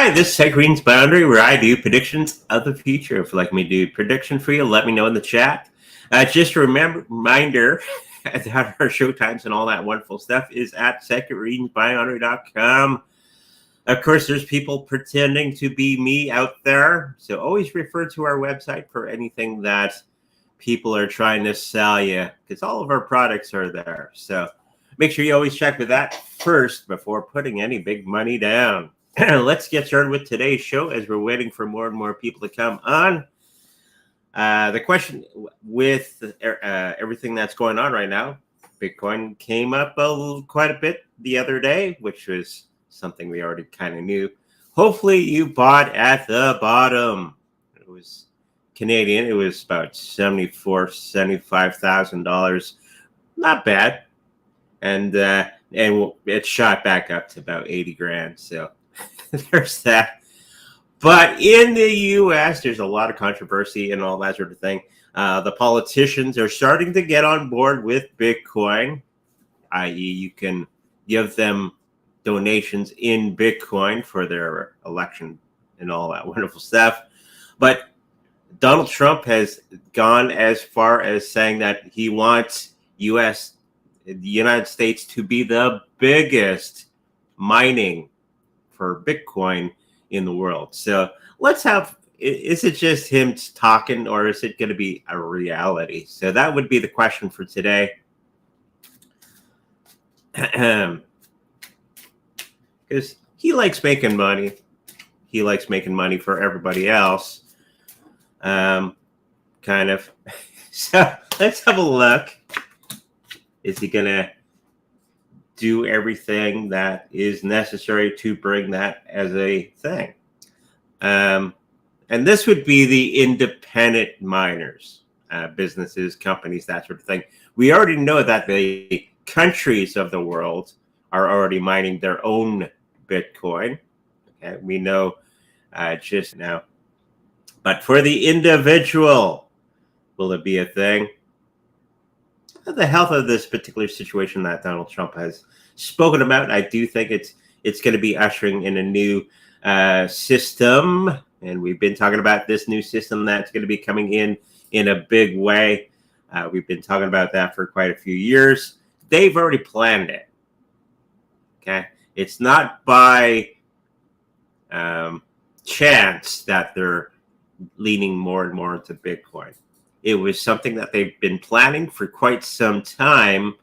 Hi, this is Tech Green's Boundary, where I do predictions of the future. If you'd like me to do a prediction for you, let me know in the chat. Just a reminder that our showtimes and all that wonderful stuff is at secondreadsbyhonorary.com. Of course, there's people pretending to be me out there, so always refer to our website for anything that people are trying to sell you, because all of our products are there. So make sure you always check with that first before putting any big money down. Let's get started with today's show as we're waiting for more and more people to come on. The question with everything that's going on right now, Bitcoin came up quite a bit the other day, which was something we already kind of knew. Hopefully you bought at the bottom. It was Canadian. It was about $75,000. Not bad. And it shot back up to about 80 grand. So there's that. But in the U.S., there's a lot of controversy and all that sort of thing. The politicians are starting to get on board with Bitcoin, i.e. you can give them donations in Bitcoin for their election and all that wonderful stuff. But Donald Trump has gone as far as saying that he wants the United States to be the biggest mining for Bitcoin in the world. So is it just him talking, or is it going to be a reality? So that would be the question for today. Because he likes making money. He likes making money for everybody else. Kind of. So let's have a look. Is he going to do everything that is necessary to bring that as a thing? And this would be the independent miners, businesses, companies, that sort of thing. We already know that the countries of the world are already mining their own Bitcoin. Okay, we know just now. But for the individual, will it be a thing? The health of this particular situation that Donald Trump has spoken about, I do think it's going to be ushering in a new system, and we've been talking about this new system that's going to be coming in a big way. We've been talking about that for quite a few years. They've already planned it. Okay, it's not by chance that they're leaning more and more into Bitcoin. It was something that they've been planning for quite some time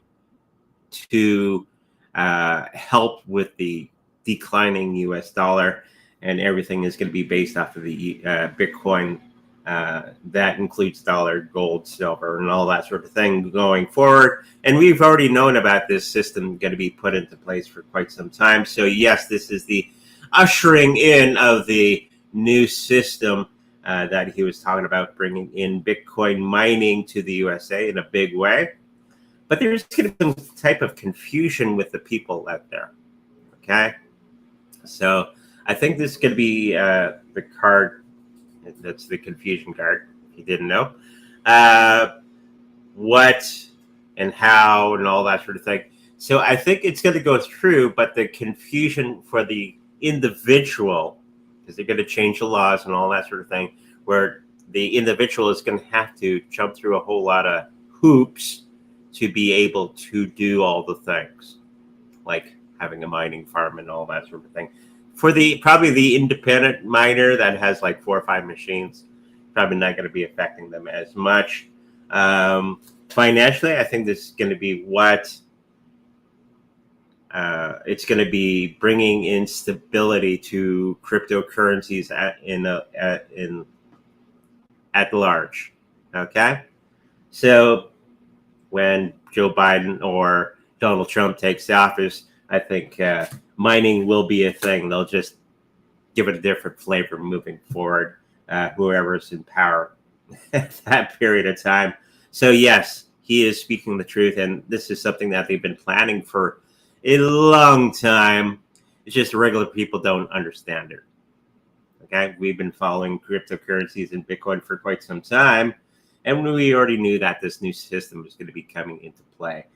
to help with the declining U.S. dollar, and everything is going to be based off of the Bitcoin. That includes dollar, gold, silver, and all that sort of thing going forward. And we've already known about this system going to be put into place for quite some time. So yes, this is the ushering in of the new system that he was talking about, bringing in Bitcoin mining to the USA in a big way. But there's going to be some type of confusion with the people out there. Okay? So I think this is going to be the card. That's the confusion card, if you didn't know. What and how and all that sort of thing. So I think it's going to go through, but the confusion for the individual, because they're going to change the laws and all that sort of thing, where the individual is going to have to jump through a whole lot of hoops to be able to do all the things, like having a mining farm and all that sort of thing. For probably the independent miner that has like 4 or 5 machines, probably not going to be affecting them as much. Financially, I think this is going to be it's going to be bringing in stability to cryptocurrencies at large. Okay, so when Joe Biden or Donald Trump takes office, I think mining will be a thing. They'll just give it a different flavor moving forward, whoever's in power at that period of time. So yes, he is speaking the truth, and this is something that they've been planning for a long time. It's just regular people don't understand it. Okay, we've been following cryptocurrencies and Bitcoin for quite some time, and we already knew that this new system was going to be coming into play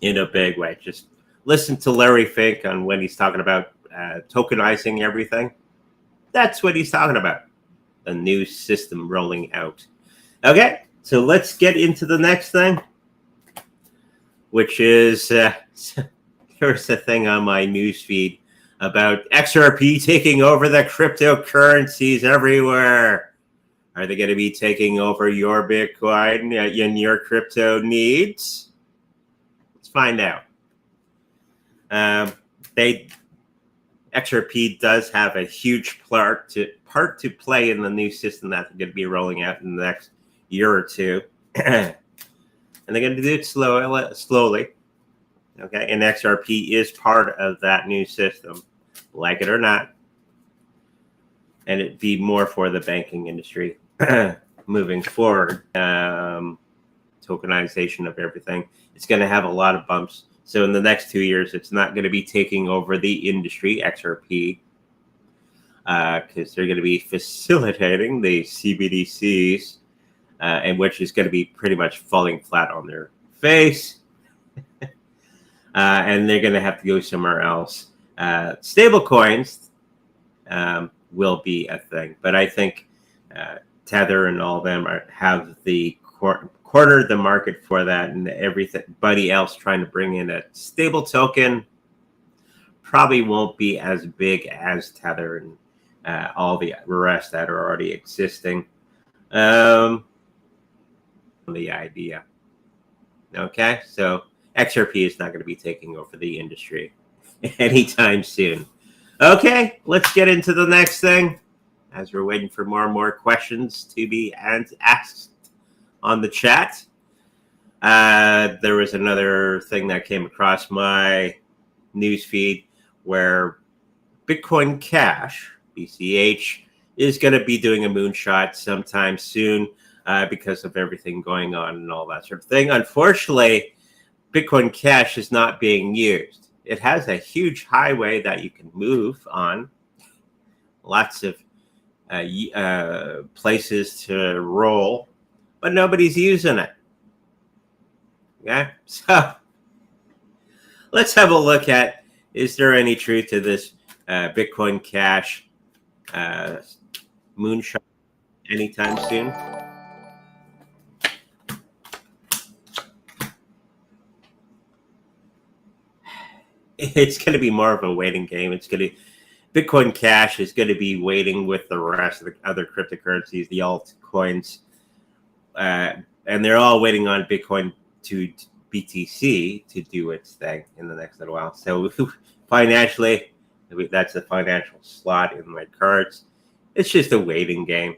in a big way. Just listen to Larry Fink on when he's talking about tokenizing everything. That's what he's talking about. A new system rolling out. Okay, so let's get into the next thing, which is here's the thing on my news feed about XRP taking over the cryptocurrencies everywhere. Are they going to be taking over your Bitcoin and your crypto needs? Let's find out. XRP does have a huge part to play in the new system that they're going to be rolling out in the next year or two. And they're going to do it slowly. Okay, and XRP is part of that new system, like it or not. And it'd be more for the banking industry moving forward. Tokenization of everything. It's going to have a lot of bumps. So in the next 2 years, it's not going to be taking over the industry, XRP, because they're going to be facilitating the CBDCs, and which is going to be pretty much falling flat on their face. And they're going to have to go somewhere else. Stablecoins will be a thing, but I think Tether and all of them have the cornered the market for that, and everybody else trying to bring in a stable token probably won't be as big as Tether and all the rest that are already existing. The idea. Okay, so XRP is not going to be taking over the industry anytime soon. Okay, let's get into the next thing as we're waiting for more and more questions to be asked on the chat. There was another thing that came across my news feed where Bitcoin Cash, BCH, is going to be doing a moonshot sometime soon because of everything going on and all that sort of thing. Unfortunately, Bitcoin Cash is not being used. It has a huge highway that you can move on, lots of places to roll, but nobody's using it. Okay, so let's have a look at, is there any truth to this Bitcoin Cash moonshot anytime soon? It's going to be more of a waiting game. Bitcoin Cash is going to be waiting with the rest of the other cryptocurrencies, the altcoins, and they're all waiting on Bitcoin to BTC to do its thing in the next little while. So financially, that's the financial slot in my cards. It's just a waiting game.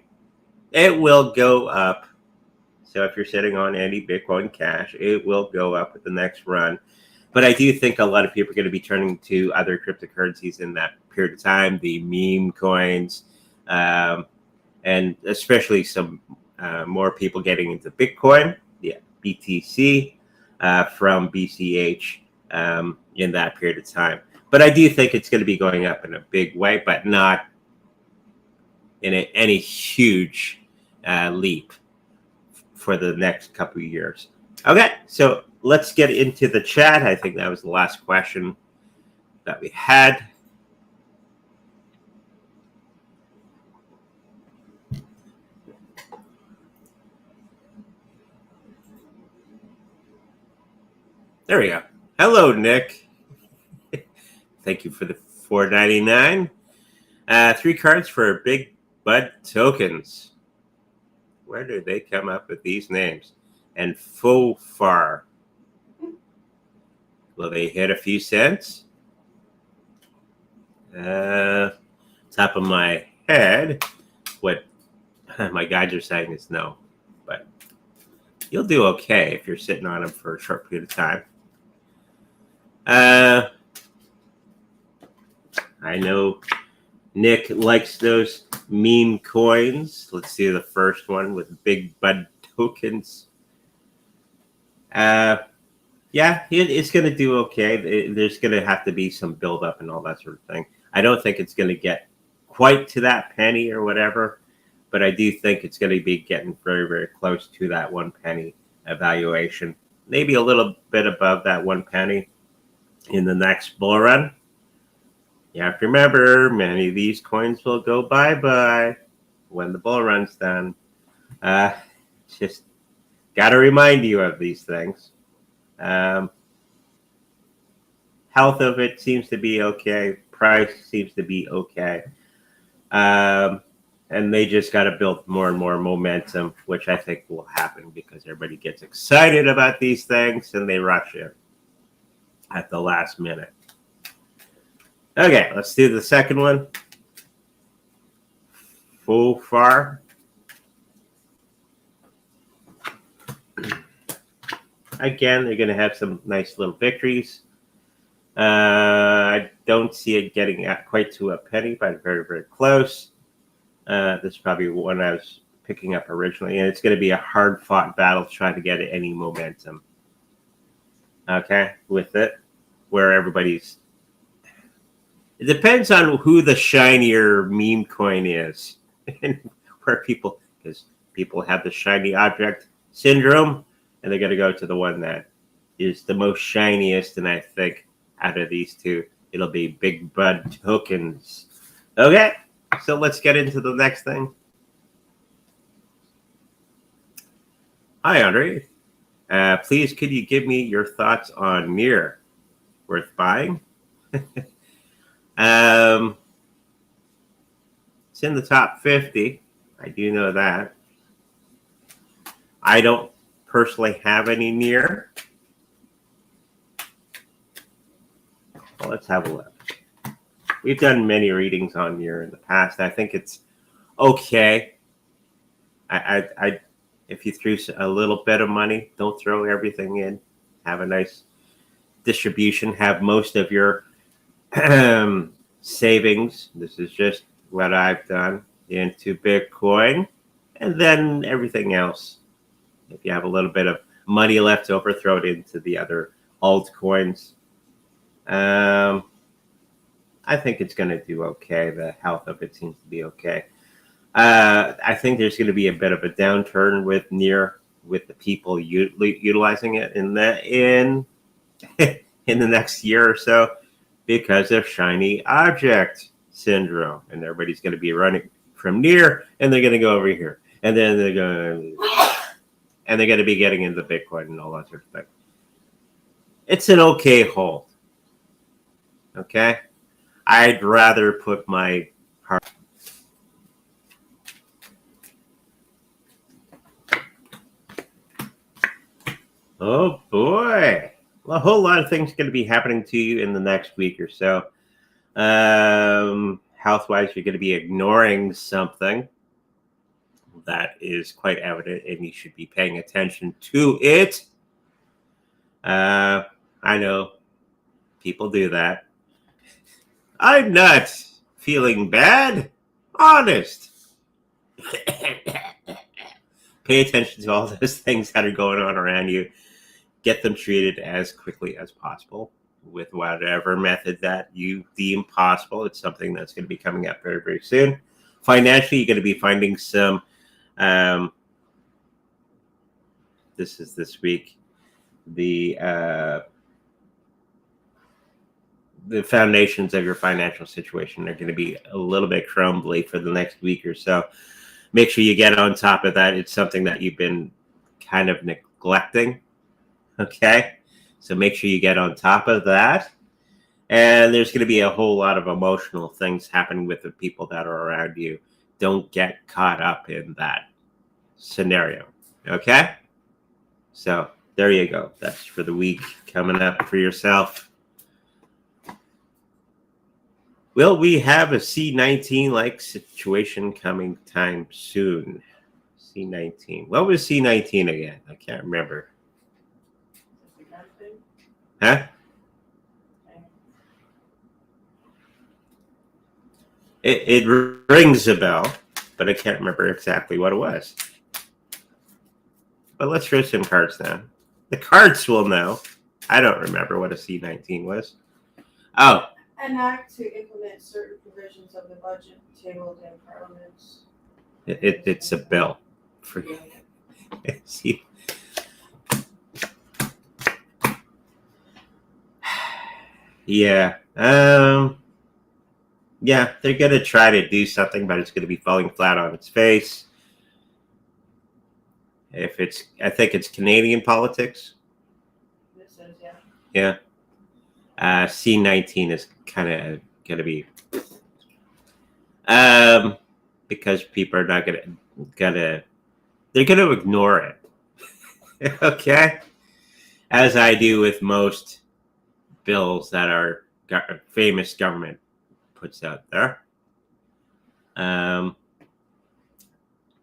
It will go up. So if you're sitting on any Bitcoin Cash, it will go up with the next run. But I do think a lot of people are going to be turning to other cryptocurrencies in that period of time, the meme coins, and especially some more people getting into Bitcoin, yeah, BTC, from BCH in that period of time. But I do think it's going to be going up in a big way, but not in any huge leap for the next couple of years. Okay, so let's get into the chat. I think that was the last question that we had. There we go. Hello, Nick. Thank you for the $4.99. 3 cards for Big Bud tokens. Where do they come up with these names? And Fofar. Will they hit a few cents? Top of my head, what my guides are saying is no. But you'll do okay if you're sitting on them for a short period of time. I know Nick likes those meme coins. Let's see the first one with Big Bud tokens. Yeah, it's going to do okay. There's going to have to be some buildup and all that sort of thing. I don't think it's going to get quite to that penny or whatever, but I do think it's going to be getting very, very close to that 1 penny evaluation. Maybe a little bit above that 1 penny in the next bull run. You have to remember, many of these coins will go bye-bye when the bull run's done. Just got to remind you of these things. Health of it seems to be okay. Price seems to be okay. And they just got to build more and more momentum, which I think will happen because everybody gets excited about these things and they rush in at the last minute. Okay, let's do the second one. Full far. Again, they're going to have some nice little victories. I don't see it getting quite to a penny, but very, very close. This is probably one I was picking up originally, and it's going to be a hard-fought battle trying to get any momentum. Okay, with it, where everybody's... It depends on who the shinier meme coin is, and where people... Because people have the shiny object syndrome, and they're going to go to the one that is the most shiniest, and I think out of these two, it'll be Big Bud tokens. Okay, so let's get into the next thing. Hi, Andre. Please, could you give me your thoughts on Near? Worth buying? It's in the top 50. I do know that. I don't personally have any Near. Well, let's have a look. We've done many readings on Near in the past. I think it's okay. If you threw a little bit of money, don't throw everything in. Have a nice distribution. Have most of your savings. This is just what I've done into Bitcoin, and then everything else. If you have a little bit of money left over, throw it into the other altcoins. I think it's going to do okay. The health of it seems to be okay. I think there's going to be a bit of a downturn with Near, with the people utilizing it in the next year or so because of shiny object syndrome, and everybody's going to be running from Near, and they're going to go over here, and then they're going to be getting into Bitcoin and all that sort of thing. It's an okay hold. Okay, I'd rather put my heart. Oh boy, well, a whole lot of things going to be happening to you in the next week or so. Health-wise, you're going to be ignoring something that is quite evident, and you should be paying attention to it. I know people do that. I'm not feeling bad. Honest. Pay attention to all those things that are going on around you. Get them treated as quickly as possible with whatever method that you deem possible. It's something that's going to be coming up very, very soon. Financially, you're going to be finding some, this is this week, the foundations of your financial situation are going to be a little bit crumbly for the next week or so. Make sure you get on top of that. It's something that you've been kind of neglecting. Okay, so make sure you get on top of that. And there's going to be a whole lot of emotional things happening with the people that are around you. Don't get caught up in that scenario. Okay, so there you go. That's for the week coming up for yourself. Will we have a C19-like situation coming time soon? C19. What was C19 again? I can't remember. Huh? It rings a bell, but I can't remember exactly what it was. But let's throw some cards down. The cards will know. I don't remember what a C19 was. Oh. An act to implement certain provisions of the budget tabled in parliaments. It's a bill. See. Yeah. Yeah, they're going to try to do something, but it's going to be falling flat on its face. I think it's Canadian politics. This is, yeah. Yeah. C19 is kind of going to be, because people are not they're going to ignore it. Okay. As I do with most bills that our famous government puts out there. And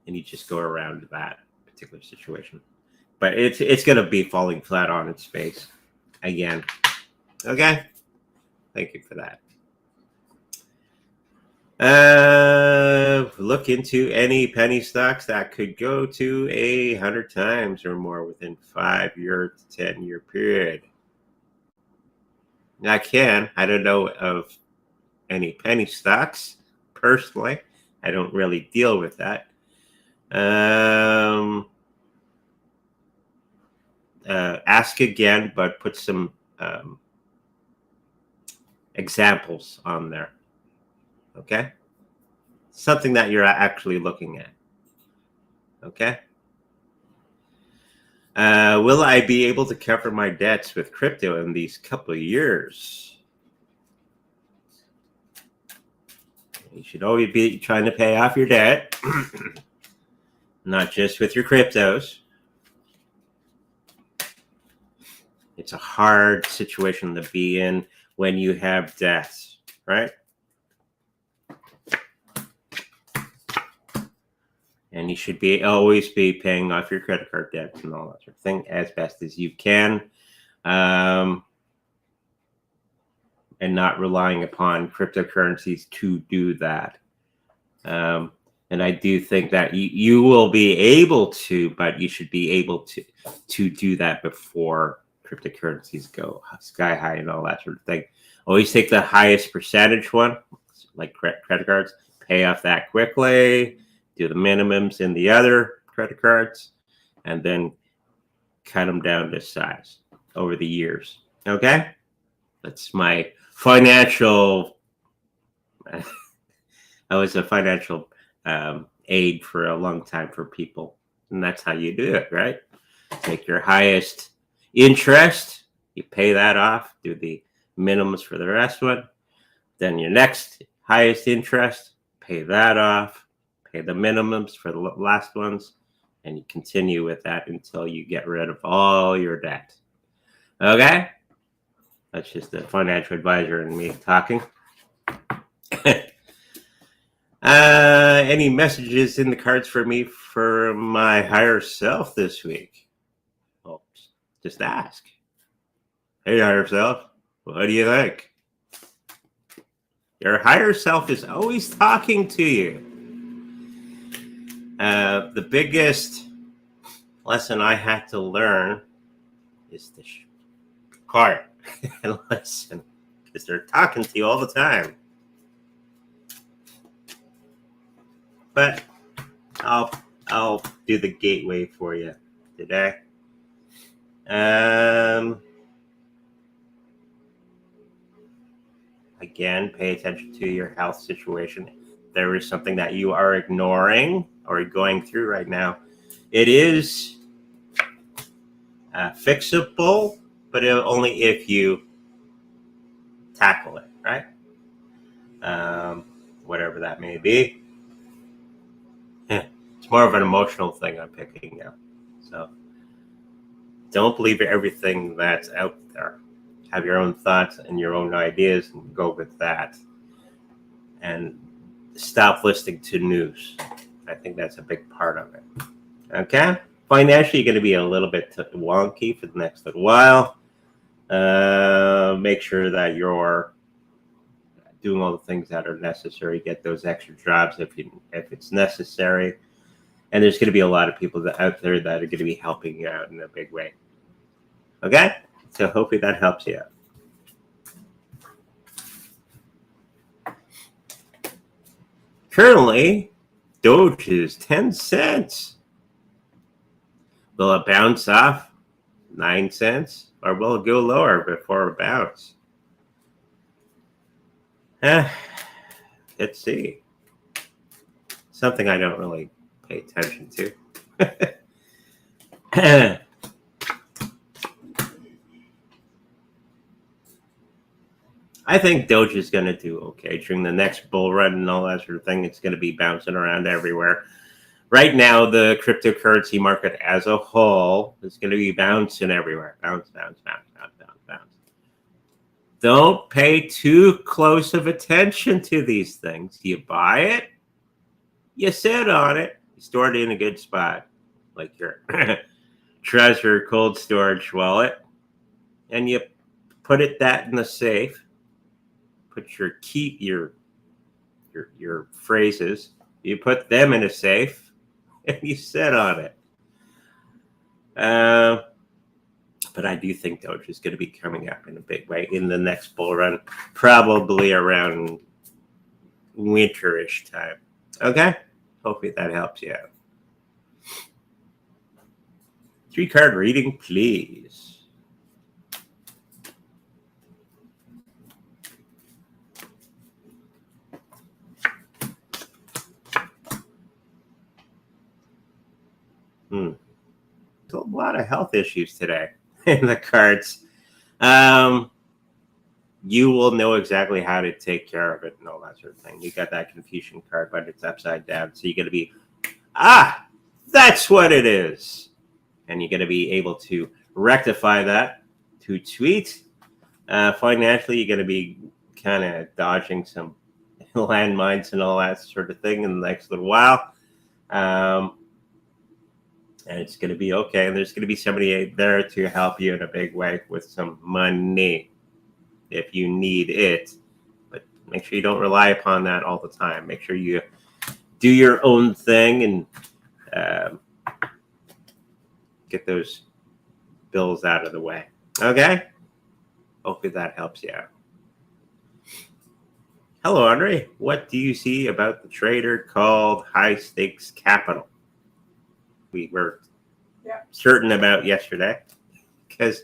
you just go around that particular situation. But it's going to be falling flat on its face again. Okay? Thank you for that. Look into any penny stocks that could go to 100 times or more within 5-year to 10-year period. I don't know of any penny stocks personally. I don't really deal with that. Ask again, but put some examples on there. Okay? Something that you're actually looking at. Okay? Will I be able to cover my debts with crypto in these couple of years? You should always be trying to pay off your debt, not just with your cryptos. It's a hard situation to be in when you have debts, right? And you should always be paying off your credit card debts and all that sort of thing as best as you can, and not relying upon cryptocurrencies to do that. And I do think that you will be able to, but you should be able to do that before cryptocurrencies go sky high and all that sort of thing. Always take the highest percentage one, like credit cards, pay off that quickly, do the minimums in the other credit cards, and then cut them down to size over the years. Okay? That's my financial. I was a financial aid for a long time for people, and that's how you do it, right? Take your highest interest, you pay that off, do the minimums for the rest one. Then your next highest interest, pay that off, pay the minimums for the last ones, and you continue with that until you get rid of all your debt. Okay? That's just the financial advisor and me talking. Any messages in the cards for me for my higher self this week? Well, just ask. Hey, higher self, what do you think? Your higher self is always talking to you. The biggest lesson I had to learn is to be quiet and listen, because they're talking to you all the time. But I'll do the gateway for you today. Again, pay attention to your health situation. There is something that you are ignoring or going through right now. It is fixable, but only if you tackle it, right? Whatever that may be. It's more of an emotional thing I'm picking up. So don't believe everything that's out there. Have your own thoughts and your own ideas and go with that. And stop listening to news. I think that's a big part of it. Okay? Financially, you're going to be a little bit wonky for the next little while. Make sure that you're doing all the things that are necessary. Get those extra jobs if it's necessary. And there's going to be a lot of people out there that are going to be helping you out in a big way. Okay? So hopefully that helps you out. Currently, Doge is 10 cents. Will it bounce off 9 cents? Or will it go lower before it bounce? Let's see. Something I don't really pay attention to. I think Doge is going to do okay during the next bull run and all that sort of thing. It's going to be bouncing around everywhere. Right now, the cryptocurrency market as a whole is going to be bouncing everywhere. Bounce, bounce, bounce, bounce, bounce, bounce. Don't pay too close of attention to these things. You buy it, you sit on it, you store it in a good spot, like your treasure cold storage wallet, and you put that in the safe. Put your key, your phrases, you put them in a safe, and you sit on it. But I do think Doge is going to be coming up in a big way in the next bull run, probably around winterish time. Okay? Hopefully that helps you out. 3-card reading, please. A lot of health issues today in the cards. You will know exactly how to take care of it and all that sort of thing. You got that confusion card, but it's upside down. So you're going to be, that's what it is. And you're going to be able to rectify that to tweet. Financially, you're going to be kind of dodging some landmines and all that sort of thing in the next little while. And it's going to be okay. And there's going to be somebody there to help you in a big way with some money if you need it. But make sure you don't rely upon that all the time. Make sure you do your own thing and get those bills out of the way. Okay? Hopefully that helps you out. Hello, Andre. What do you see about the trader called High Stakes Capital? We were certain about yesterday because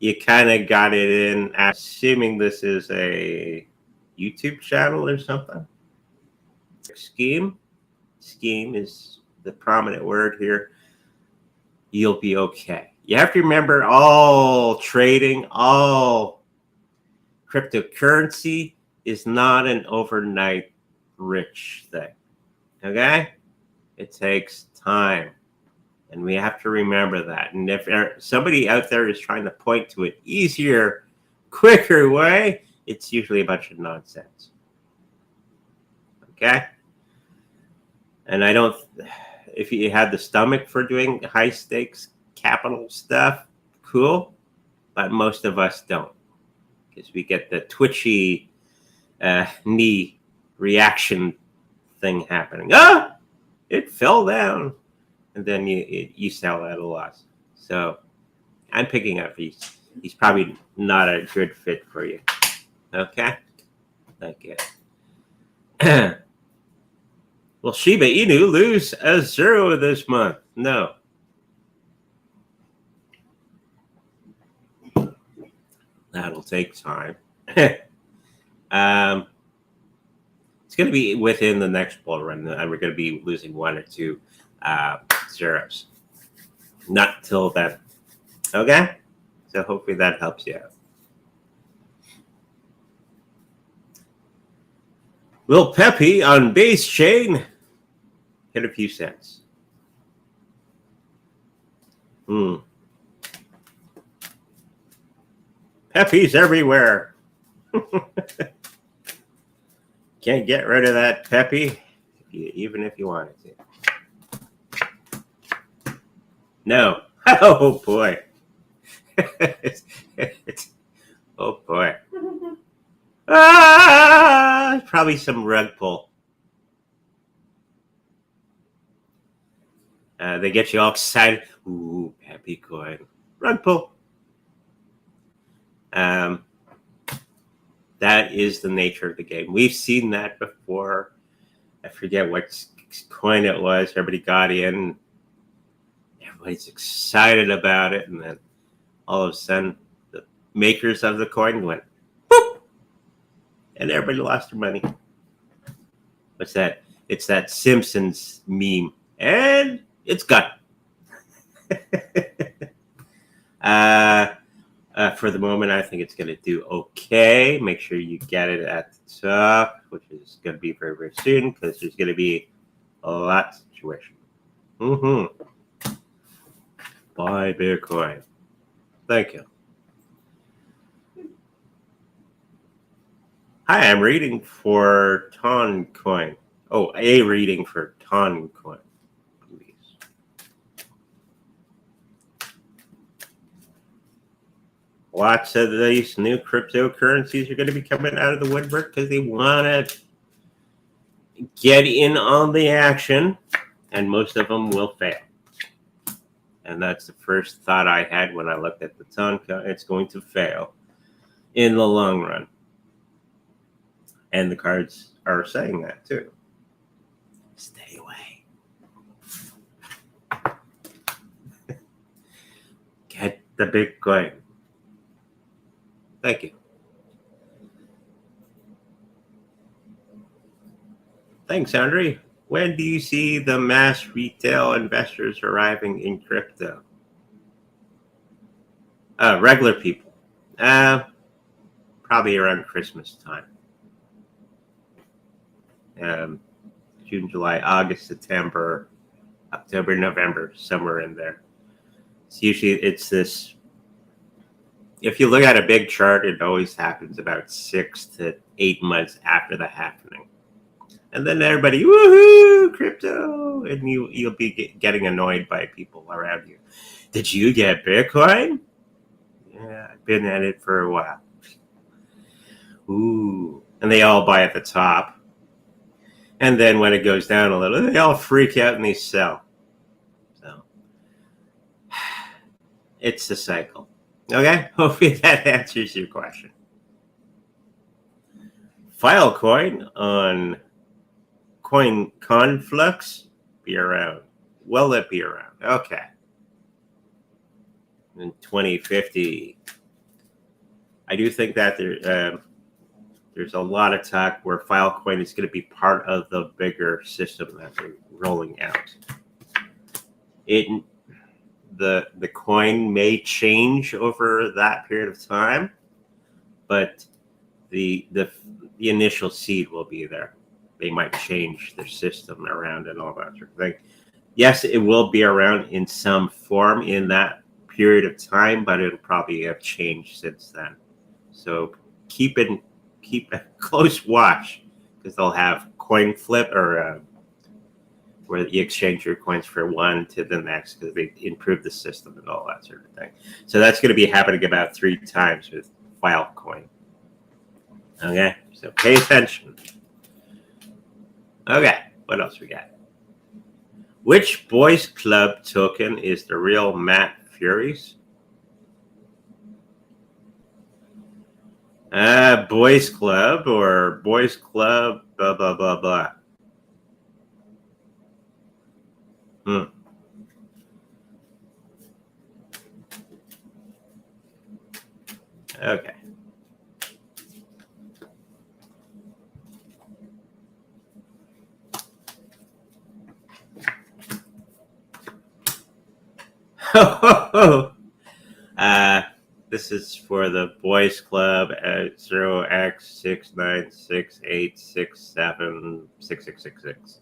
you kind of got it in, assuming this is a YouTube channel or something. Scheme is the prominent word here. You'll be okay. You have to remember, all trading, all cryptocurrency is not an overnight rich thing. Okay? It takes time. And we have to remember that. And if somebody out there is trying to point to an easier, quicker way, it's usually a bunch of nonsense. Okay? And I don't, if you had the stomach for doing high stakes capital stuff, cool. But most of us don't. Because we get the twitchy knee reaction thing happening. It fell down. And then you sell at a loss. So I'm picking up he's probably not a good fit for you. Okay? Okay. Will Shiba Inu lose a 0 this month? No. That'll take time. It's going to be within the next bull run. We're going to be losing 1 or 2 zeros. Not till then. Okay? So hopefully that helps you out. Will Pepe on base chain hit a few cents? Pepe's everywhere. Can't get rid of that Pepe, even if you wanted to. No. Oh, boy. Oh, boy. Probably some rug pull. They get you all excited. Ooh, Pepe coin. Rug pull. That is the nature of the game. We've seen that before. I forget what coin it was. Everybody got in. Everybody's excited about it. And then all of a sudden, the makers of the coin went, boop! And everybody lost their money. what's that? It's that Simpsons meme, and it's gone. For the moment, I think it's going to do okay. Make sure you get it at the top, which is going to be very, very soon, because there's going to be a lot of situation. Buy Bitcoin. Thank you. Hi, I'm reading for Toncoin. Oh, a reading for Toncoin, please. Lots of these new cryptocurrencies are going to be coming out of the woodwork because they want to get in on the action, and most of them will fail. And that's the first thought I had when I looked at the Toncoin. It's going to fail in the long run. And the cards are saying that too. Stay away. Get the Bitcoin. Thank you. Thanks, Andre. When do you see the mass retail investors arriving in crypto? Regular people. Probably around Christmas time. June, July, August, September, October, November, somewhere in there. It's this. If you look at a big chart, it always happens about 6 to 8 months after the happening. And then everybody, woohoo, crypto! And you'll be getting annoyed by people around you. Did you get Bitcoin? Yeah, I've been at it for a while. Ooh. And they all buy at the top. And then when it goes down a little, they all freak out and they sell. So it's the cycle. Okay? Hopefully that answers your question. Filecoin on Coin Conflux be around. Will it be around? Okay. In 2050, I do think that there's a lot of talk where Filecoin is going to be part of the bigger system that they're rolling out. The coin may change over that period of time, but the initial seed will be there. They might change their system around and all that sort of thing. Yes, it will be around in some form in that period of time, but it'll probably have changed since then. So keep a close watch, because they'll have coin flip or where you exchange your coins for one to the next, because they improve the system and all that sort of thing. So that's going to be happening about 3 times with Filecoin. Okay, so pay attention. Okay, what else we got? Which boys club token is the real Matt Furies? Boys club or boys club, blah, blah, blah, blah. Okay. This is for the boys club at 0x6968676666.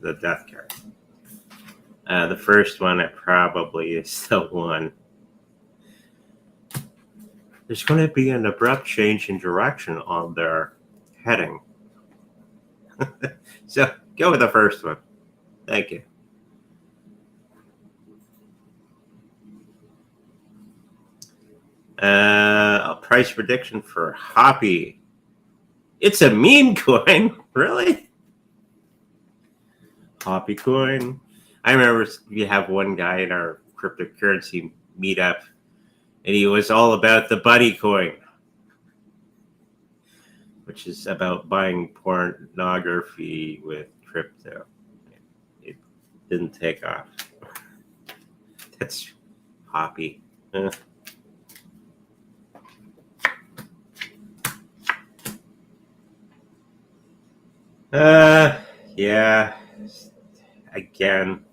The death card. The first one, it probably is the one. There's going to be an abrupt change in direction on their heading. So go with the first one. Thank you. A price prediction for Hoppy. It's a meme coin, really? Hoppy coin. I remember we have one guy in our cryptocurrency meetup, and he was all about the buddy coin, which is about buying pornography with crypto. It didn't take off. That's Hoppy. Yeah. Again,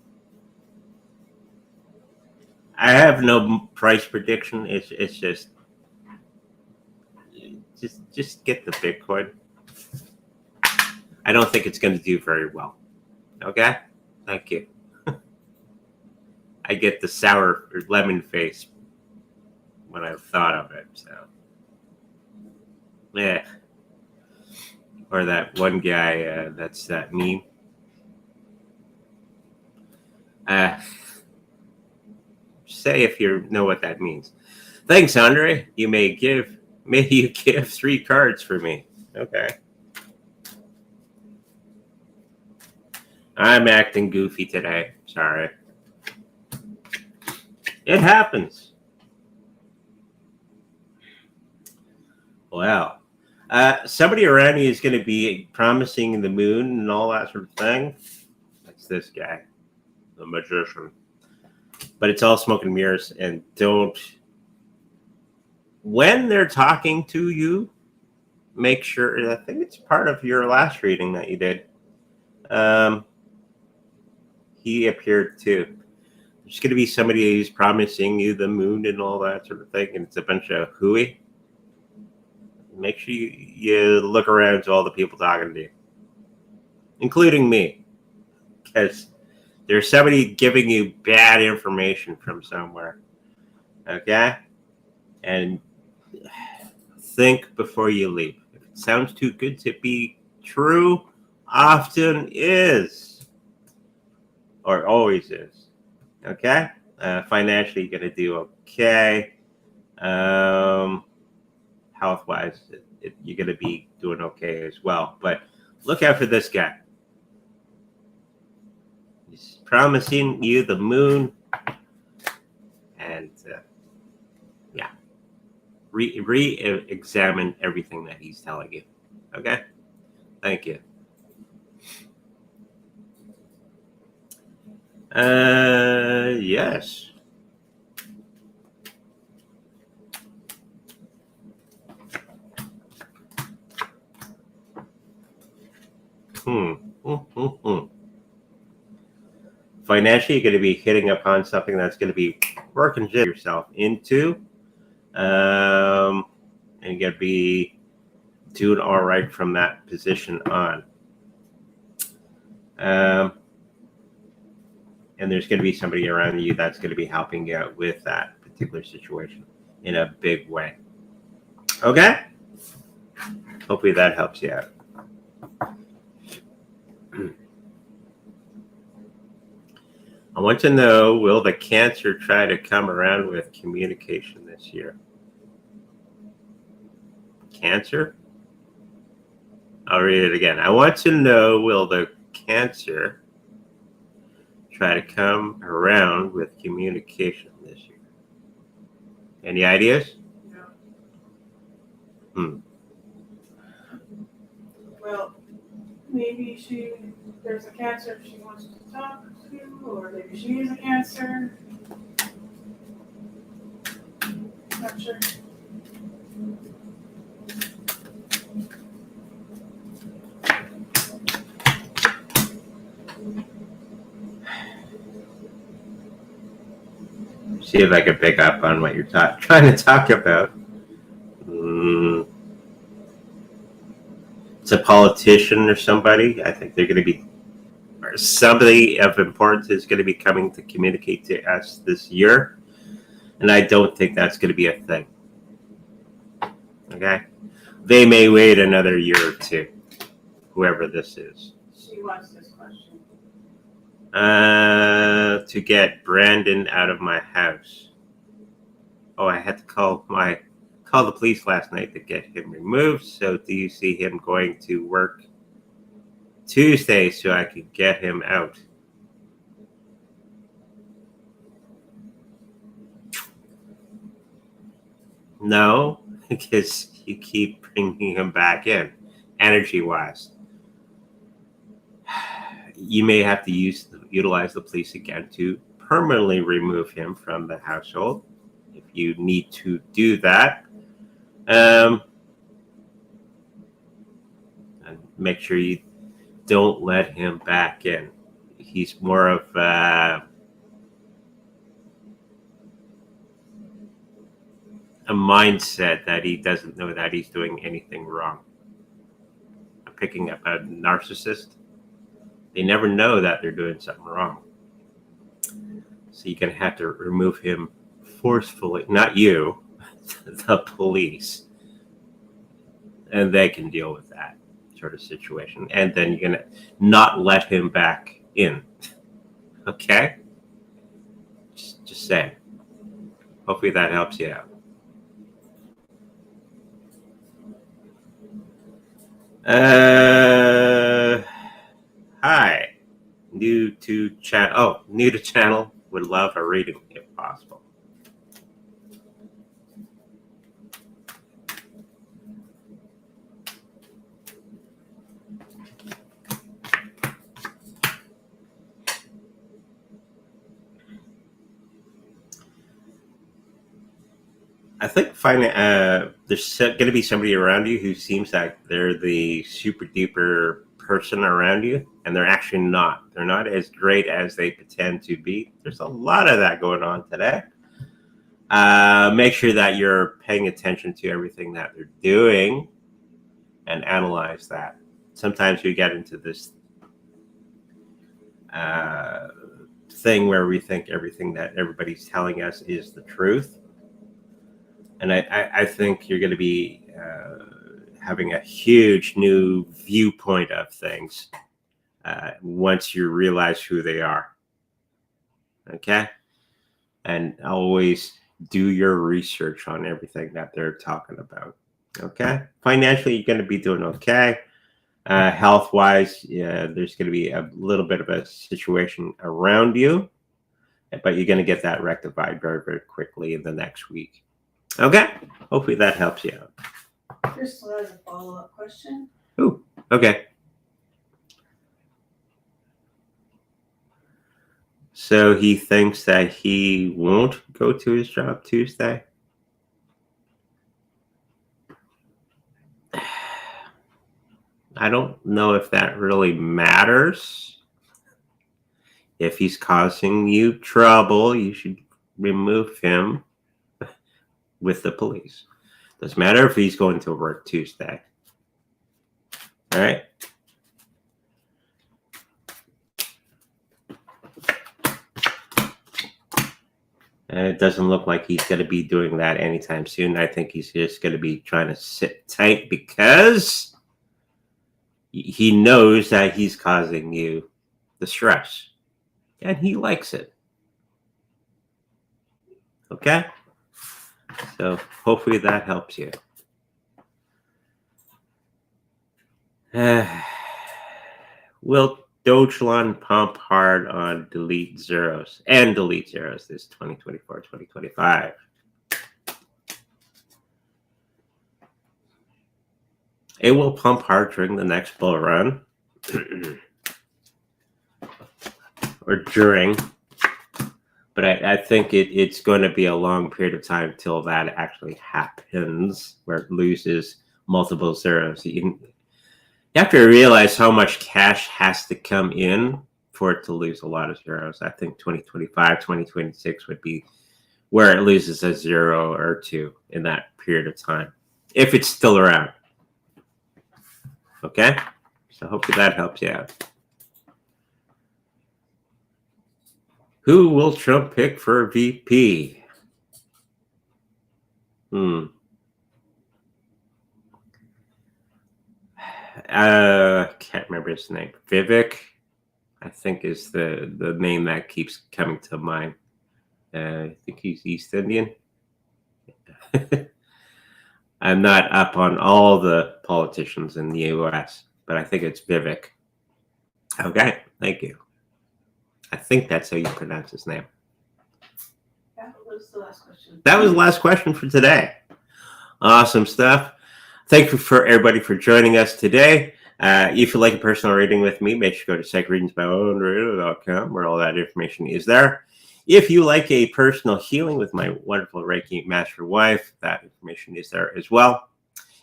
I have no price prediction. It's just get the Bitcoin. I don't think it's going to do very well. Okay, thank you. I get the sour or lemon face when I've thought of it. So, yeah. Or that one guy that's that meme. Say if you know what that means. Thanks, Andre. May you give 3 cards for me. Okay. I'm acting goofy today. Sorry. It happens. Wow. Somebody around you is going to be promising the moon and all that sort of thing. That's this guy, the magician. But it's all smoke and mirrors. And when they're talking to you, make sure, I think it's part of your last reading that you did. He appeared too. There's going to be somebody who's promising you the moon and all that sort of thing, and it's a bunch of hooey. Make sure you look around to all the people talking to you, including me, because there's somebody giving you bad information from somewhere. Okay? And think before you leave. If it sounds too good to be true, often is, or always is. Okay? Financially, you're going to do okay. Health-wise, you're going to be doing okay as well. But look out for this guy. He's promising you the moon. And, yeah. Re-examine everything that he's telling you. Okay? Thank you. Yes. Financially, you're going to be hitting upon something that's going to be working yourself into. And you're going to be doing all right from that position on. And there's going to be somebody around you that's going to be helping you out with that particular situation in a big way. Okay? Hopefully that helps you out. I want to know, will the Cancer try to come around with communication this year? Cancer? I'll read it again. I want to know, will the Cancer try to come around with communication this year? Any ideas? No. Well, maybe there's a Cancer she wants to talk to, or maybe she is a Cancer. Not sure. See if I can pick up on what you're trying to talk about. It's a politician or somebody. I think they're going to be, or somebody of importance is going to be coming to communicate to us this year. And I don't think that's going to be a thing. Okay? They may wait another year or two, whoever this is. She wants this question. To get Brandon out of my house. Oh, I had to call the police last night to get him removed. So do you see him going to work Tuesday so I could get him out? No, because you keep bringing him back in, energy-wise. You may have to utilize the police again to permanently remove him from the household if you need to do that. And make sure you don't let him back in. He's more of a mindset that he doesn't know that he's doing anything wrong. I'm picking up a narcissist. They never know that they're doing something wrong. So you're going to have to remove him forcefully, not you, the police. And they can deal with that sort of situation. And then you're going to not let him back in. Okay? Just saying. Hopefully that helps you out. Hi. New to channel. Would love a reading if possible. I think there's going to be somebody around you who seems like they're the super duper person around you, and they're actually not. They're not as great as they pretend to be. There's a lot of that going on today. Make sure that you're paying attention to everything that they're doing and analyze that. Sometimes we get into this thing where we think everything that everybody's telling us is the truth. And I think you're going to be having a huge new viewpoint of things once you realize who they are. Okay? And always do your research on everything that they're talking about. Okay? Financially, you're going to be doing okay. Health-wise, there's going to be a little bit of a situation around you, but you're going to get that rectified very, very quickly in the next week. Okay, hopefully that helps you out. Crystal has a follow-up question. Ooh, okay. So he thinks that he won't go to his job Tuesday? I don't know if that really matters. If he's causing you trouble, you should remove him with the police. Doesn't matter if he's going to work Tuesday. All right. And it doesn't look like he's going to be doing that anytime soon. I think he's just going to be trying to sit tight because he knows that he's causing you the stress. And he likes it. Okay? So hopefully that helps you. Will Dogecoin pump hard on delete zeros this 2024, 2025? It will pump hard during the next bull run. Or during. But I think it's going to be a long period of time till that actually happens, where it loses multiple zeros. You have to realize how much cash has to come in for it to lose a lot of zeros. I think 2025, 2026 would be where it loses a zero or two in that period of time, if it's still around. Okay? So hopefully that helps you out. Who will Trump pick for VP? Can't remember his name. Vivek, I think, is the name that keeps coming to mind. I think he's East Indian. I'm not up on all the politicians in the U.S., but I think it's Vivek. Okay, thank you. I think that's how you pronounce his name. That was the last question. That was the last question for today. Awesome stuff. Thank you for everybody for joining us today. If you like a personal reading with me, make sure to go to psychreadingsbyunveiled.com, where all that information is there. If you like a personal healing with my wonderful Reiki Master wife, that information is there as well.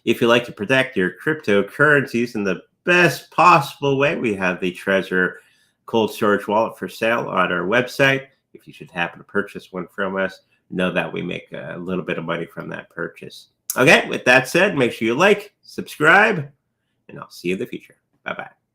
If you like to protect your cryptocurrencies in the best possible way. We have the Trezor cold storage wallet for sale on our website. If you should happen to purchase one from us, know that we make a little bit of money from that purchase. Okay, with that said, make sure you like, subscribe, and I'll see you in the future. Bye-bye.